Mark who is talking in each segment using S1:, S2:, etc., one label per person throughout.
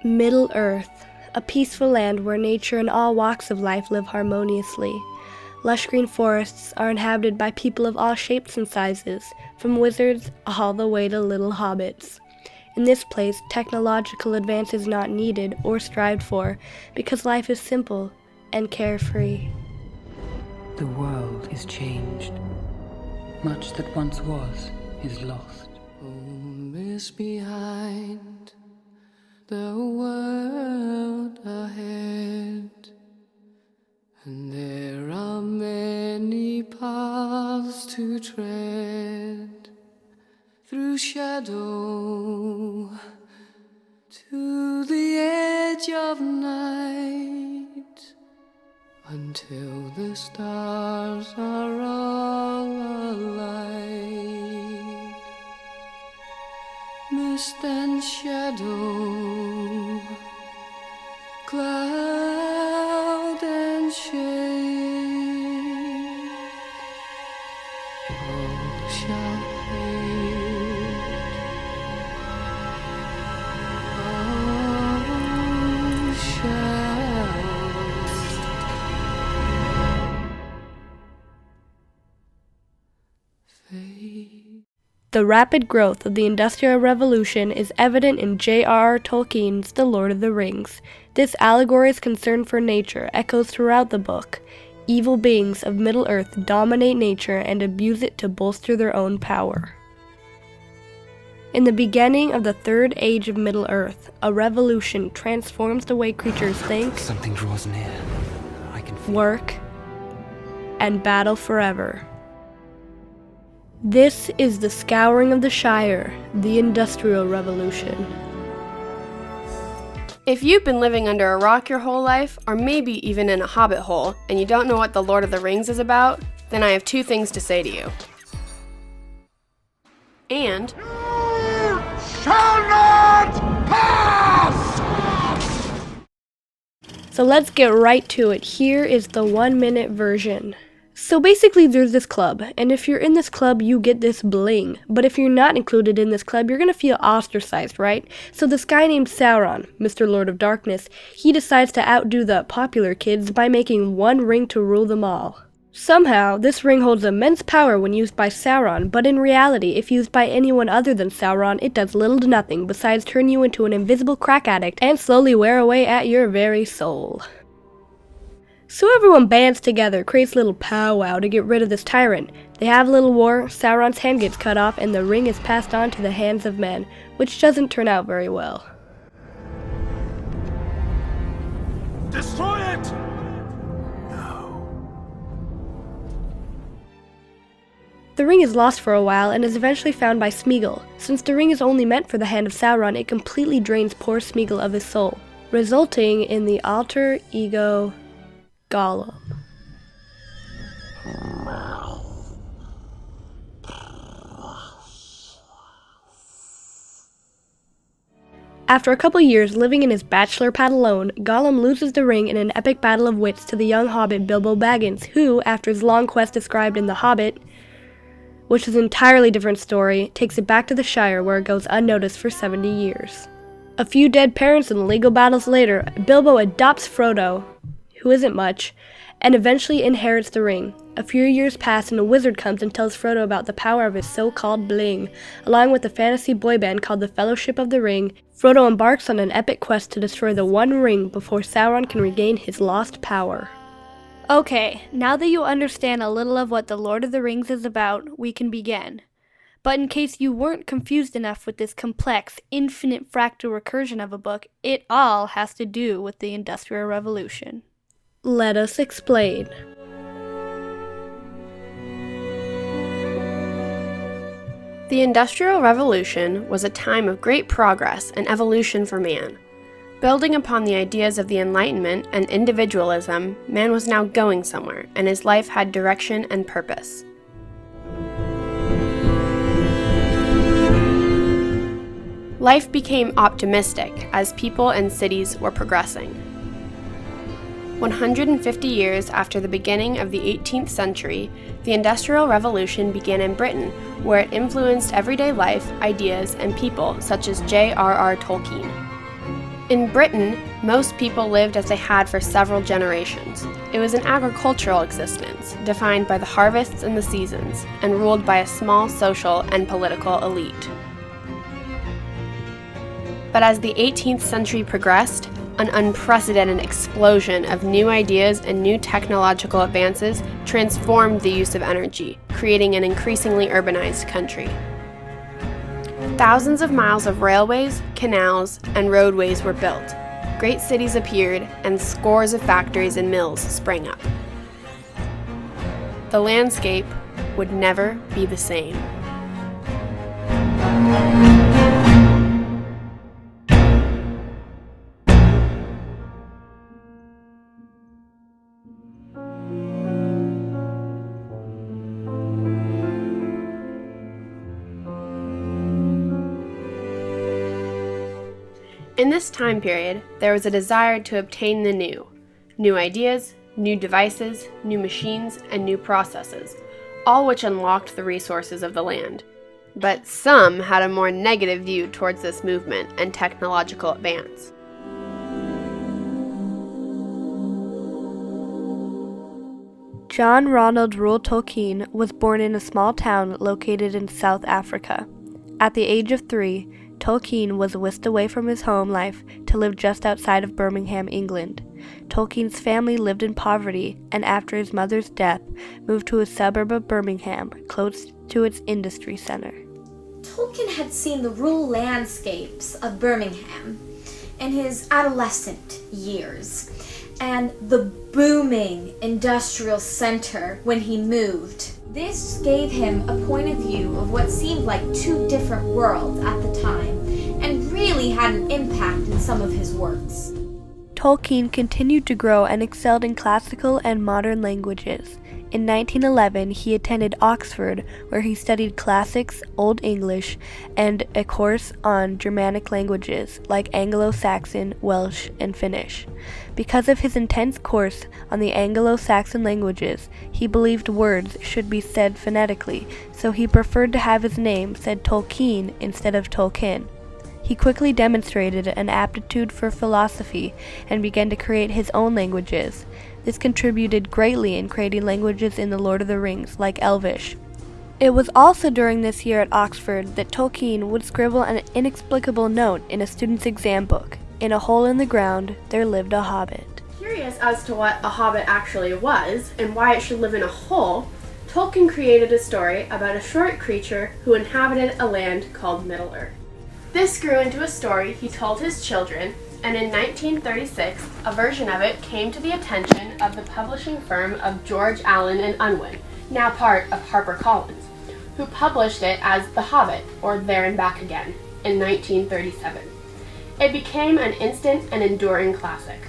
S1: Middle-earth, a peaceful land where nature and all walks of life live harmoniously. Lush green forests are inhabited by people of all shapes and sizes, from wizards all the way to little hobbits. In this place, technological advance is not needed or strived for, because life is simple and carefree.
S2: The world is changed. Much that once was is lost.
S3: Home is behind, the world ahead, and there are many paths to tread, through shadow to the edge of night, until the stars are all alight. Mist and shadow, cloud and shade, all shall fade, all shall fade.
S1: The rapid growth of the Industrial Revolution is evident in J.R.R. Tolkien's The Lord of the Rings. This allegory's concern for nature echoes throughout the book. Evil beings of Middle-earth dominate nature and abuse it to bolster their own power. In the beginning of the Third Age of Middle-earth, a revolution transforms the way creatures think,
S4: Something draws near. I can feel
S1: work, and battle forever. This is the Scouring of the Shire, the Industrial Revolution.
S5: If you've been living under a rock your whole life, or maybe even in a hobbit hole, and you don't know what The Lord of the Rings is about, then I have two things to say to you. And
S1: So let's get right to it. Here is the 1-minute version. So basically there's this club, and if you're in this club, you get this bling. But if you're not included in this club, you're gonna feel ostracized, right? So this guy named Sauron, Mr. Lord of Darkness, he decides to outdo the popular kids by making one ring to rule them all. Somehow, this ring holds immense power when used by Sauron, but in reality, if used by anyone other than Sauron, it does little to nothing besides turn you into an invisible crack addict and slowly wear away at your very soul. So everyone bands together, creates a little powwow to get rid of this tyrant. They have a little war, Sauron's hand gets cut off, and the ring is passed on to the hands of men, which doesn't turn out very well.
S6: Destroy it!
S1: The ring is lost for a while and is eventually found by Smeagol. Since the ring is only meant for the hand of Sauron, it completely drains poor Smeagol of his soul, resulting in the alter ego Gollum. After a couple years living in his bachelor pad alone, Gollum loses the ring in an epic battle of wits to the young hobbit Bilbo Baggins, who, after his long quest described in The Hobbit, which is an entirely different story, takes it back to the Shire where it goes unnoticed for 70 years. A few dead parents and legal battles later, Bilbo adopts Frodo, who isn't much, and eventually inherits the ring. A few years pass and a wizard comes and tells Frodo about the power of his so-called bling. Along with a fantasy boy band called the Fellowship of the Ring, Frodo embarks on an epic quest to destroy the One Ring before Sauron can regain his lost power. Okay, now that you understand a little of what The Lord of the Rings is about, we can begin. But in case you weren't confused enough with this complex, infinite fractal recursion of a book, it all has to do with the Industrial Revolution. Let us explain.
S5: the Industrial Revolution was a time of great progress and evolution for man. Building upon the ideas of the Enlightenment and individualism, man was now going somewhere, and his life had direction and purpose. Life became optimistic as people and cities were progressing. 150 years after the beginning of the 18th century, the Industrial Revolution began in Britain, where it influenced everyday life, ideas, and people such as J.R.R. Tolkien. In Britain, most people lived as they had for several generations. It was an agricultural existence, defined by the harvests and the seasons, and ruled by a small social and political elite. But as the 18th century progressed, an unprecedented explosion of new ideas and new technological advances transformed the use of energy, creating an increasingly urbanized country. Thousands of miles of railways, canals, and roadways were built. Great cities appeared, and scores of factories and mills sprang up. The landscape would never be the same. In this time period, there was a desire to obtain the new ideas, new devices, new machines, and new processes, all which unlocked the resources of the land. But some had a more negative view towards this movement and technological advance.
S1: John Ronald Reuel Tolkien was born in a small town located in South Africa. At the age of 3, Tolkien was whisked away from his home life to live just outside of Birmingham, England. Tolkien's family lived in poverty, and after his mother's death, moved to a suburb of Birmingham, close to its industry center.
S7: Tolkien had seen the rural landscapes of Birmingham in his adolescent years, and the booming industrial center when he moved. This gave him a point of view of what seemed like two different worlds at the time, and really had an impact in some of his works.
S1: Tolkien continued to grow and excelled in classical and modern languages. In 1911, he attended Oxford, where he studied classics, Old English, and a course on Germanic languages like Anglo-Saxon, Welsh, and Finnish. Because of his intense course on the Anglo-Saxon languages, he believed words should be said phonetically, so he preferred to have his name said Tolkien instead of Tolkien. He quickly demonstrated an aptitude for philosophy and began to create his own languages. This contributed greatly in creating languages in The Lord of the Rings, like Elvish. It was also during this year at Oxford that Tolkien would scribble an inexplicable note in a student's exam book. In a hole in the ground, there lived a hobbit.
S5: Curious as to what a hobbit actually was and why it should live in a hole, Tolkien created a story about a short creature who inhabited a land called Middle-earth. This grew into a story he told his children, and in 1936, a version of it came to the attention of the publishing firm of George Allen and Unwin, now part of HarperCollins, who published it as The Hobbit, or There and Back Again, in 1937. It became an instant and enduring classic.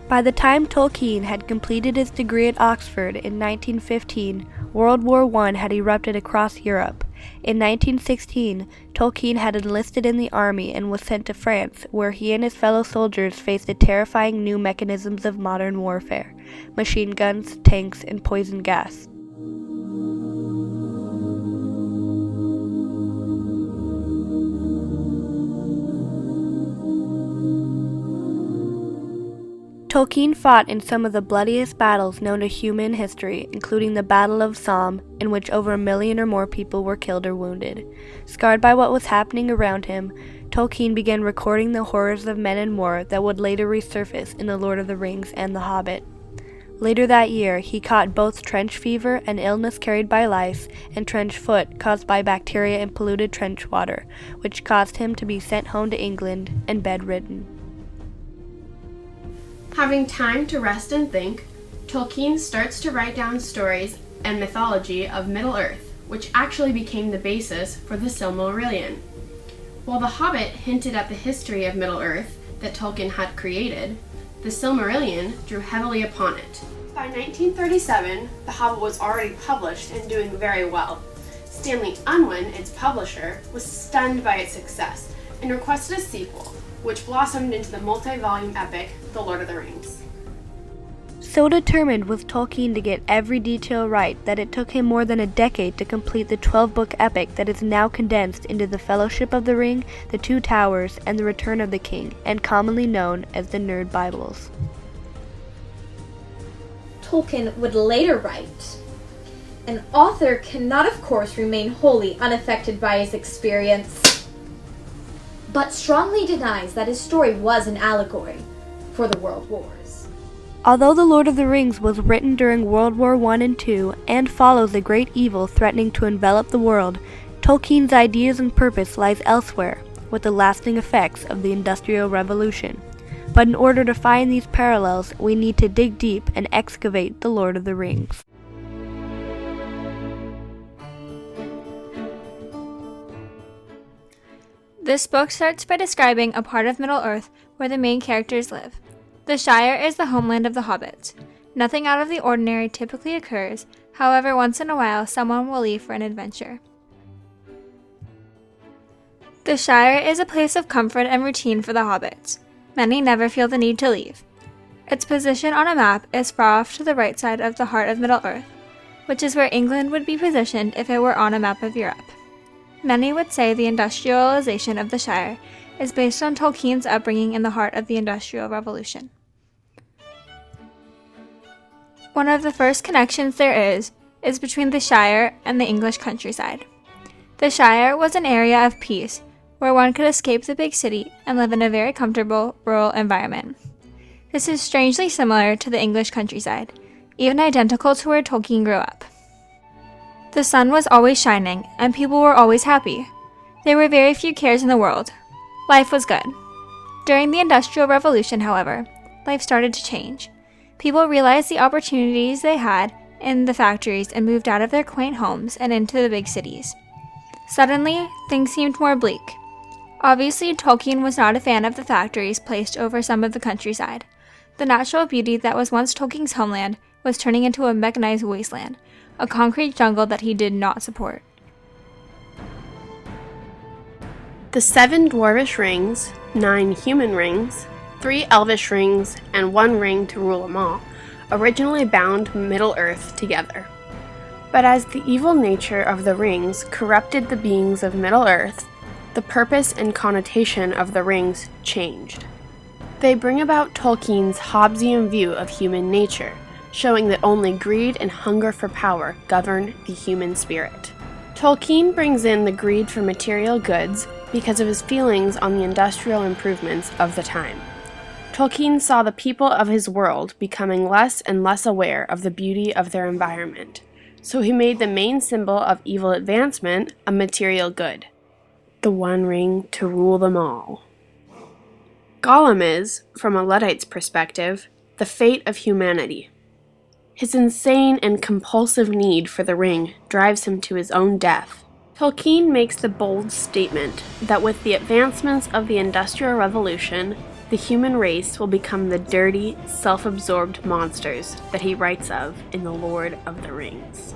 S1: By the time Tolkien had completed his degree at Oxford in 1915, World War I had erupted across Europe. In 1916, Tolkien had enlisted in the army and was sent to France, where he and his fellow soldiers faced the terrifying new mechanisms of modern warfare: machine guns, tanks, and poison gas. Tolkien fought in some of the bloodiest battles known to human history, including the Battle of Somme, in which over 1 million or more people were killed or wounded. Scarred by what was happening around him, Tolkien began recording the horrors of men and war that would later resurface in The Lord of the Rings and The Hobbit. Later that year, he caught both trench fever, an illness carried by lice, and trench foot caused by bacteria in polluted trench water, which caused him to be sent home to England and bedridden.
S5: Having time to rest and think, Tolkien starts to write down stories and mythology of Middle-earth, which actually became the basis for the Silmarillion. While The Hobbit hinted at the history of Middle-earth that Tolkien had created, the Silmarillion drew heavily upon it. By 1937, The Hobbit was already published and doing very well. Stanley Unwin, its publisher, was stunned by its success and requested a sequel, which blossomed into the multi-volume epic, The Lord of the Rings.
S1: So determined was Tolkien to get every detail right that it took him more than a decade to complete the 12-book epic that is now condensed into The Fellowship of the Ring, The Two Towers, and The Return of the King, and commonly known as the Nerd Bibles.
S7: Tolkien would later write, "An author cannot, of course, remain wholly unaffected by his experience, but strongly denies that his story was an allegory for the World Wars."
S1: Although The Lord of the Rings was written during World War I and II and follows the great evil threatening to envelop the world, Tolkien's ideas and purpose lies elsewhere, with the lasting effects of the Industrial Revolution. But in order to find these parallels, we need to dig deep and excavate The Lord of the Rings.
S8: This book starts by describing a part of Middle-earth where the main characters live. The Shire is the homeland of the hobbits. Nothing out of the ordinary typically occurs, however, once in a while someone will leave for an adventure. The Shire is a place of comfort and routine for the hobbits. Many never feel the need to leave. Its position on a map is far off to the right side of the heart of Middle-earth, which is where England would be positioned if it were on a map of Europe. Many would say the industrialization of the Shire is based on Tolkien's upbringing in the heart of the Industrial Revolution. One of the first connections there is between the Shire and the English countryside. The Shire was an area of peace where one could escape the big city and live in a very comfortable rural environment. This is strangely similar to the English countryside, even identical to where Tolkien grew up. The sun was always shining, and people were always happy. There were very few cares in the world. Life was good. During the Industrial Revolution, however, life started to change. People realized the opportunities they had in the factories and moved out of their quaint homes and into the big cities. Suddenly, things seemed more bleak. Obviously, Tolkien was not a fan of the factories placed over some of the countryside. The natural beauty that was once Tolkien's homeland was turning into a mechanized wasteland, a concrete jungle that he did not support.
S5: The 7 dwarvish rings, 9 human rings, 3 elvish rings, and 1 ring to rule them all, originally bound Middle-earth together. But as the evil nature of the rings corrupted the beings of Middle-earth, the purpose and connotation of the rings changed. They bring about Tolkien's Hobbesian view of human nature, showing that only greed and hunger for power govern the human spirit. Tolkien brings in the greed for material goods because of his feelings on the industrial improvements of the time. Tolkien saw the people of his world becoming less and less aware of the beauty of their environment, so he made the main symbol of evil advancement a material good, the One Ring to rule them all. Gollum is, from a Luddite's perspective, the fate of humanity. His insane and compulsive need for the ring drives him to his own death. Tolkien makes the bold statement that with the advancements of the Industrial Revolution, the human race will become the dirty, self-absorbed monsters that he writes of in The Lord of the Rings.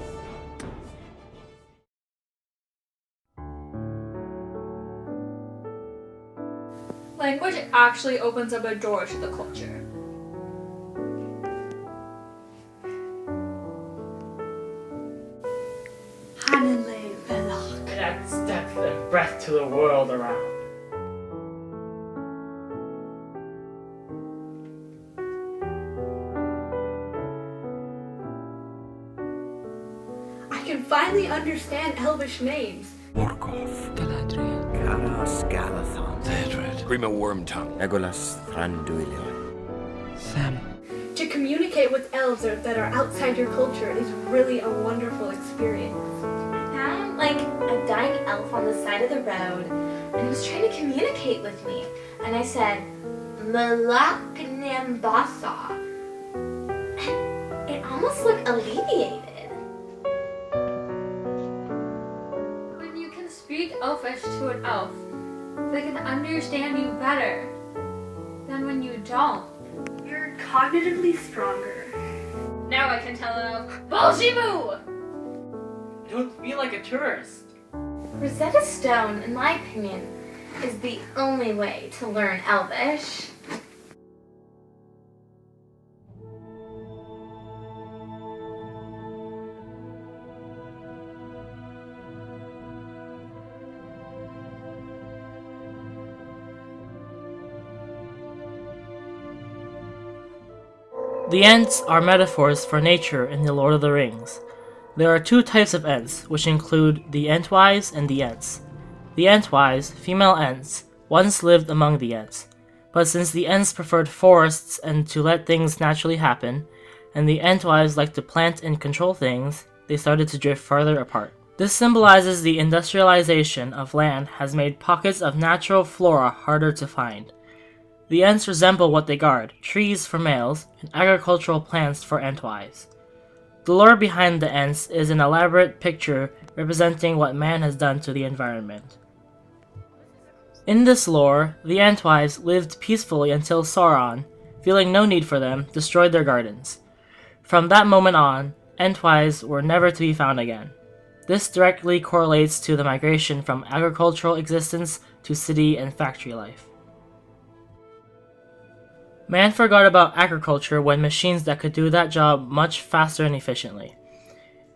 S8: Language actually opens up a door to the culture.
S3: It adds depth and breadth to the world around.
S9: I can finally understand Elvish names.
S2: Morgoth, Galadriel,
S10: Caras, Galathon,
S6: Edred, Grima Wormtongue,
S10: Legolas, Thranduil.
S2: Sam.
S9: To communicate with elves that are outside your culture is really a wonderful experience.
S7: I found like a dying elf on the side of the road, and he was trying to communicate with me. And I said, Malak Nambasa. And it almost looked alleviated.
S8: When you can speak Elfish to an elf, they can understand you better than when you don't.
S9: You're cognitively stronger.
S8: Now I can tell an elf, Bolshimu!
S3: Don't be like a tourist.
S7: Rosetta Stone, in my opinion, is the only way to learn Elvish.
S11: The Ents are metaphors for nature in the Lord of the Rings. There are two types of Ents, which include the Entwise and the Ents. The Entwise, female Ents, once lived among the Ents, but since the Ents preferred forests and to let things naturally happen, and the Entwise liked to plant and control things, they started to drift farther apart. This symbolizes the industrialization of land has made pockets of natural flora harder to find. The Ents resemble what they guard, trees for males, and agricultural plants for Entwise. The lore behind the Ents is an elaborate picture representing what man has done to the environment. In this lore, the Entwise lived peacefully until Sauron, feeling no need for them, destroyed their gardens. From that moment on, Entwise were never to be found again. This directly correlates to the migration from agricultural existence to city and factory life. Man forgot about agriculture when machines that could do that job much faster and efficiently.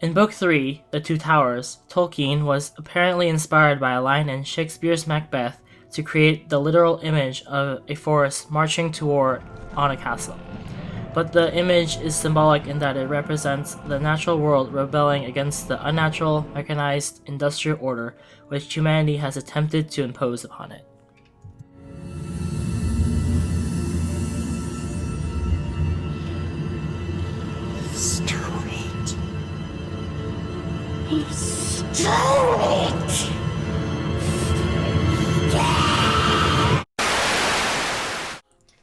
S11: In Book 3, The Two Towers, Tolkien was apparently inspired by a line in Shakespeare's Macbeth to create the literal image of a forest marching to war on a castle. But the image is symbolic in that it represents the natural world rebelling against the unnatural, mechanized, industrial order which humanity has attempted to impose upon it.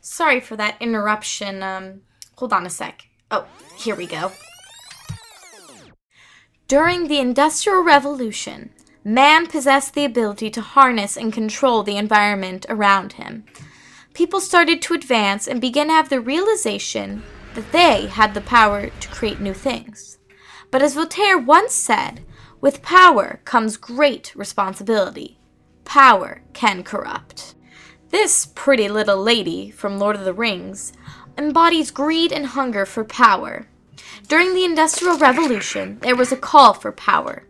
S7: Sorry for that interruption. Hold on a sec. Oh, here we go. During the Industrial Revolution, man possessed the ability to harness and control the environment around him. People started to advance and began to have the realization that they had the power to create new things. But as Voltaire once said, with power comes great responsibility. Power can corrupt. This pretty little lady from Lord of the Rings embodies greed and hunger for power. During the Industrial Revolution, there was a call for power.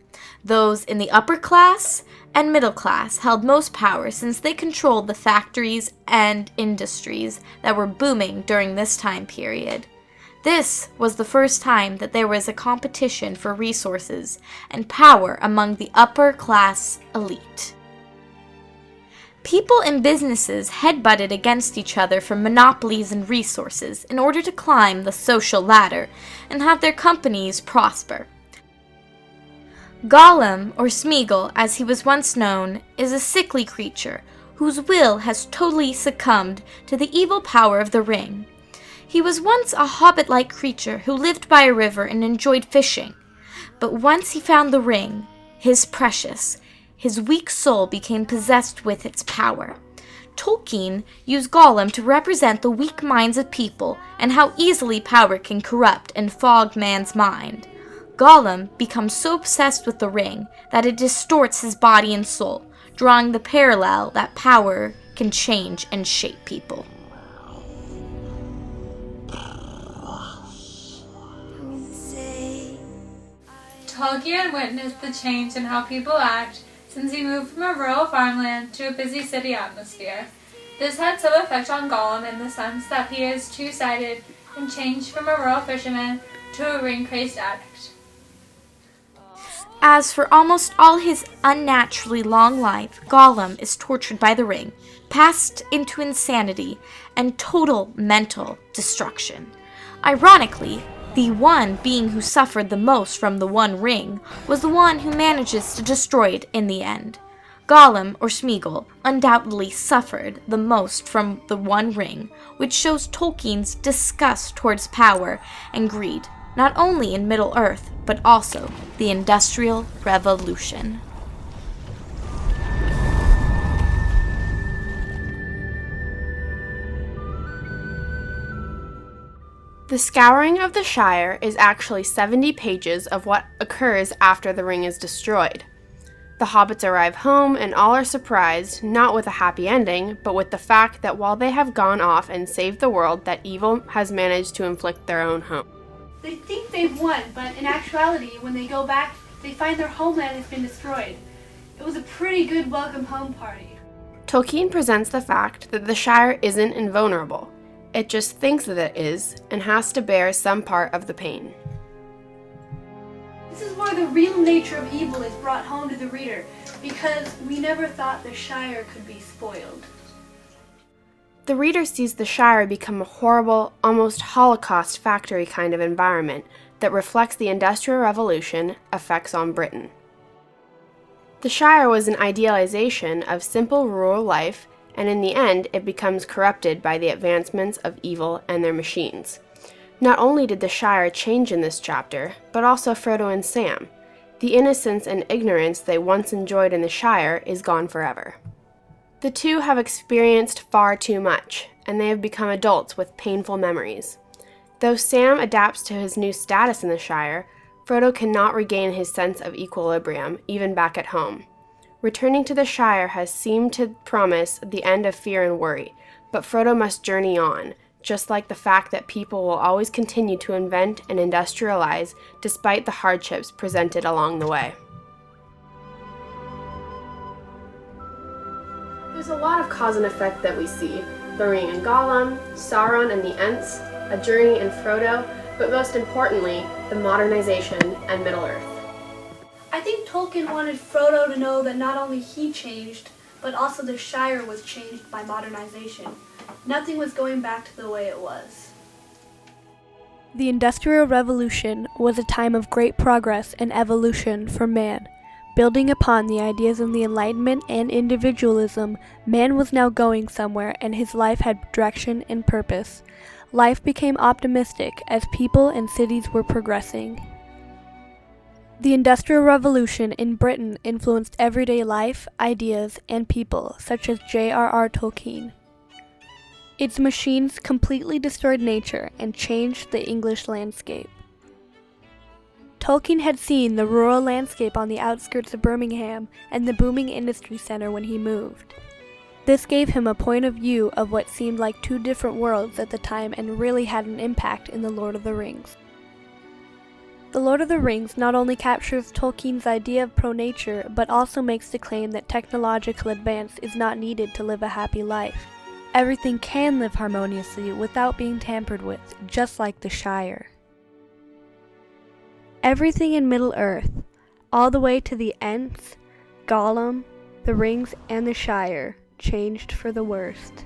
S7: Those in the upper class and middle class held most power since they controlled the factories and industries that were booming during this time period. This was the first time that there was a competition for resources and power among the upper class elite. People and businesses headbutted against each other for monopolies and resources in order to climb the social ladder and have their companies prosper. Gollum, or Smeagol as he was once known, is a sickly creature whose will has totally succumbed to the evil power of the ring. He was once a hobbit-like creature who lived by a river and enjoyed fishing. But once he found the ring, his precious, his weak soul became possessed with its power. Tolkien used Gollum to represent the weak minds of people and how easily power can corrupt and fog man's mind. Gollum becomes so obsessed with the ring that it distorts his body and soul, drawing the parallel that power can change and shape people.
S12: Tolkien witnessed the change in how people act since he moved from a rural farmland to a busy city atmosphere. This had some effect on Gollum in the sense that he is two-sided and changed from a rural fisherman to a ring-crazed addict.
S7: As for almost all his unnaturally long life, Gollum is tortured by the ring, passed into insanity, and total mental destruction. Ironically, the one being who suffered the most from the One Ring was the one who manages to destroy it in the end. Gollum, or Smeagol, undoubtedly suffered the most from the One Ring, which shows Tolkien's disgust towards power and greed, not only in Middle-earth, but also the Industrial Revolution.
S5: The Scouring of the Shire is actually 70 pages of what occurs after the ring is destroyed. The hobbits arrive home and all are surprised, not with a happy ending, but with the fact that while they have gone off and saved the world, that evil has managed to inflict their own home.
S9: They think they've won, but in actuality, when they go back, they find their homeland has been destroyed. It was a pretty good welcome home party.
S5: Tolkien presents the fact that the Shire isn't invulnerable. It just thinks that it is, and has to bear some part of the pain.
S9: This is where the real nature of evil is brought home to the reader, because we never thought the Shire could be spoiled.
S5: The reader sees the Shire become a horrible, almost Holocaust factory kind of environment that reflects the Industrial Revolution effects on Britain. The Shire was an idealization of simple rural life, and in the end it becomes corrupted by the advancements of evil and their machines. Not only did the Shire change in this chapter, but also Frodo and Sam. The innocence and ignorance they once enjoyed in the Shire is gone forever. The two have experienced far too much, and they have become adults with painful memories. Though Sam adapts to his new status in the Shire, Frodo cannot regain his sense of equilibrium, even back at home. Returning to the Shire has seemed to promise the end of fear and worry, but Frodo must journey on, just like the fact that people will always continue to invent and industrialize despite the hardships presented along the way. There's a lot of cause and effect that we see. The Ring and Gollum, Sauron and the Ents, a journey in Frodo, but most importantly, the modernization and Middle-earth.
S9: I think Tolkien wanted Frodo to know that not only he changed, but also the Shire was changed by modernization. Nothing was going back to the way it was.
S1: The Industrial Revolution was a time of great progress and evolution for man. Building upon the ideas of the Enlightenment and individualism, man was now going somewhere and his life had direction and purpose. Life became optimistic as people and cities were progressing. The Industrial Revolution in Britain influenced everyday life, ideas, and people, such as J.R.R. Tolkien. Its machines completely destroyed nature and changed the English landscape. Tolkien had seen the rural landscape on the outskirts of Birmingham and the booming industry center when he moved. This gave him a point of view of what seemed like two different worlds at the time and really had an impact in The Lord of the Rings. The Lord of the Rings not only captures Tolkien's idea of pro-nature, but also makes the claim that technological advance is not needed to live a happy life. Everything can live harmoniously without being tampered with, just like the Shire. Everything in Middle-earth, all the way to the Ents, Gollum, the Rings, and the Shire, changed for the worst.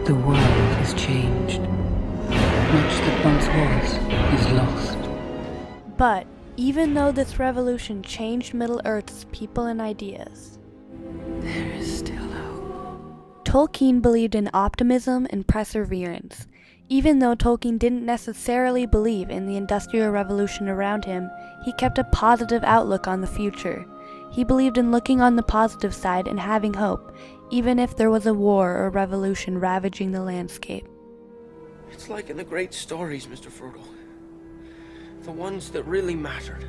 S2: The world is changed. Much that once was is lost.
S1: But even though this revolution changed Middle-earth's people and ideas,
S2: there is still hope.
S1: Tolkien believed in optimism and perseverance. Even though Tolkien didn't necessarily believe in the Industrial Revolution around him, he kept a positive outlook on the future. He believed in looking on the positive side and having hope, even if there was a war or revolution ravaging the landscape.
S10: It's like in the great stories, Mr. Frodo. The ones that really mattered.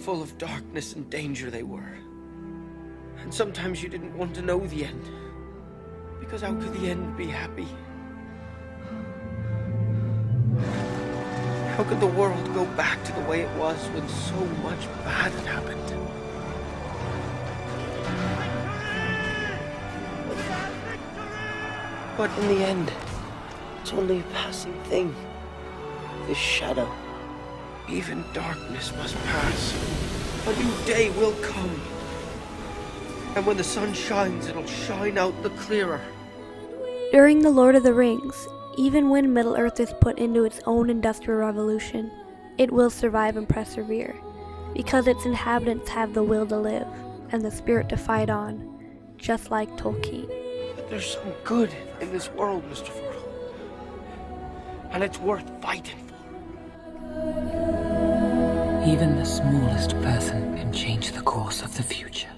S10: Full of darkness and danger they were. And sometimes you didn't want to know the end. Because how could the end be happy? How could the world go back to the way it was when so much bad had happened? But in the end, it's only a passing thing. This shadow. Even darkness must pass. A new day will come. And when the sun shines, it'll shine out the clearer.
S1: During The Lord of the Rings, even when Middle-earth is put into its own industrial revolution, it will survive and persevere, because its inhabitants have the will to live, and the spirit to fight on, just like Tolkien.
S10: But there's some good in this world, Mr. Frodo. And it's worth fighting for.
S2: Even the smallest person can change the course of the future.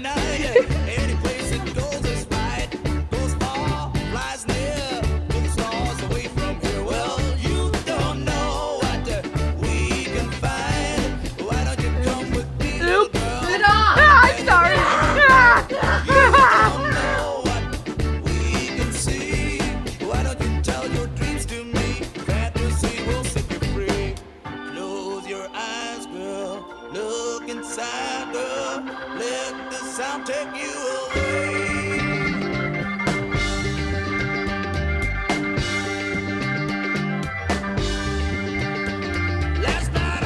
S3: Any place it goes is right. Goes far, flies near, with a song.
S13: I'll take you away. Last night I